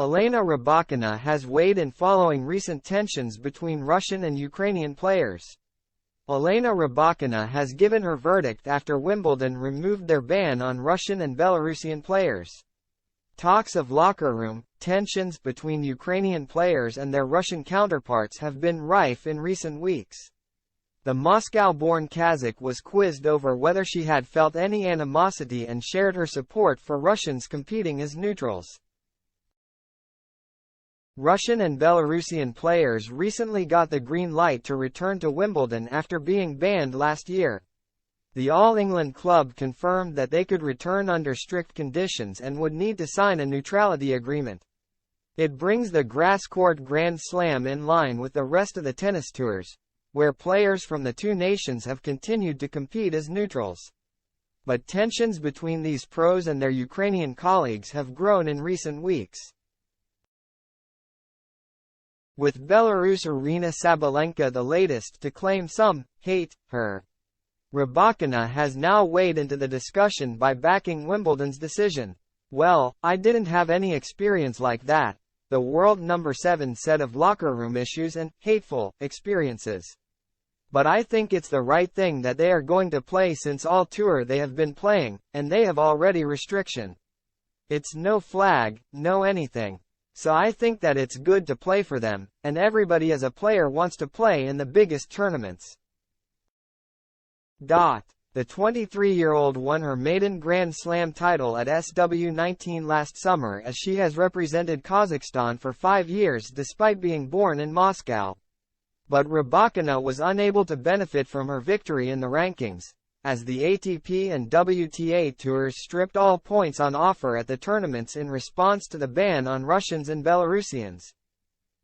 Elena Rybakina has weighed in following recent tensions between Russian and Ukrainian players. Elena Rybakina has given her verdict after Wimbledon removed their ban on Russian and Belarusian players. Talks of locker room tensions between Ukrainian players and their Russian counterparts have been rife in recent weeks. The Moscow-born Kazakh was quizzed over whether she had felt any animosity and shared her support for Russians competing as neutrals. Russian and Belarusian players recently got the green light to return to Wimbledon after being banned last year. The All England club confirmed that they could return under strict conditions and would need to sign a neutrality agreement. It brings the grass-court Grand Slam in line with the rest of the tennis tours, where players from the two nations have continued to compete as neutrals. But tensions between these pros and their Ukrainian colleagues have grown in recent weeks, with Belarus Aryna Sabalenka the latest to claim some hate her. Rybakina has now weighed into the discussion by backing Wimbledon's decision. "Well, I didn't have any experience like that," the world number 7 said of locker room issues and hateful experiences. "But I think it's the right thing that they are going to play since all tour they have been playing, and they have already restriction. It's no flag, no anything. So I think that it's good to play for them, and everybody as a player wants to play in the biggest tournaments." The 23-year-old won her maiden Grand Slam title at SW19 last summer as she has represented Kazakhstan for 5 years despite being born in Moscow. But Rybakina was unable to benefit from her victory in the rankings, as the ATP and WTA tours stripped all points on offer at the tournaments in response to the ban on Russians and Belarusians.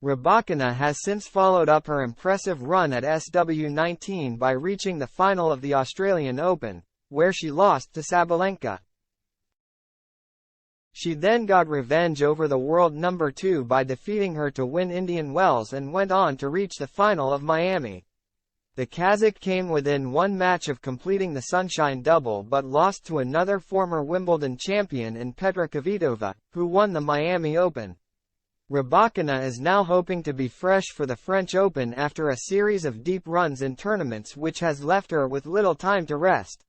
Rybakina has since followed up her impressive run at SW19 by reaching the final of the Australian Open, where she lost to Sabalenka. She then got revenge over the world number 2 by defeating her to win Indian Wells and went on to reach the final of Miami. The Kazakh came within one match of completing the Sunshine Double but lost to another former Wimbledon champion in Petra Kvitova, who won the Miami Open. Rybakina is now hoping to be fresh for the French Open after a series of deep runs in tournaments which has left her with little time to rest.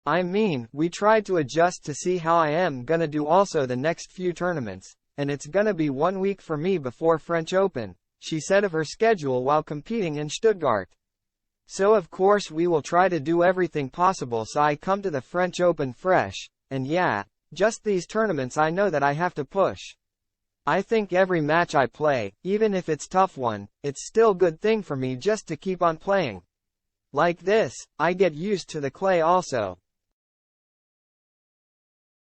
"I mean, we tried to adjust to see how I am gonna do also the next few tournaments, and it's gonna be 1 week for me before French Open," she said of her schedule while competing in Stuttgart. "So of course we will try to do everything possible so I come to the French Open fresh, and yeah, just these tournaments I know that I have to push. I think every match I play, even if it's tough one, it's still good thing for me just to keep on playing. Like this, I get used to the clay also."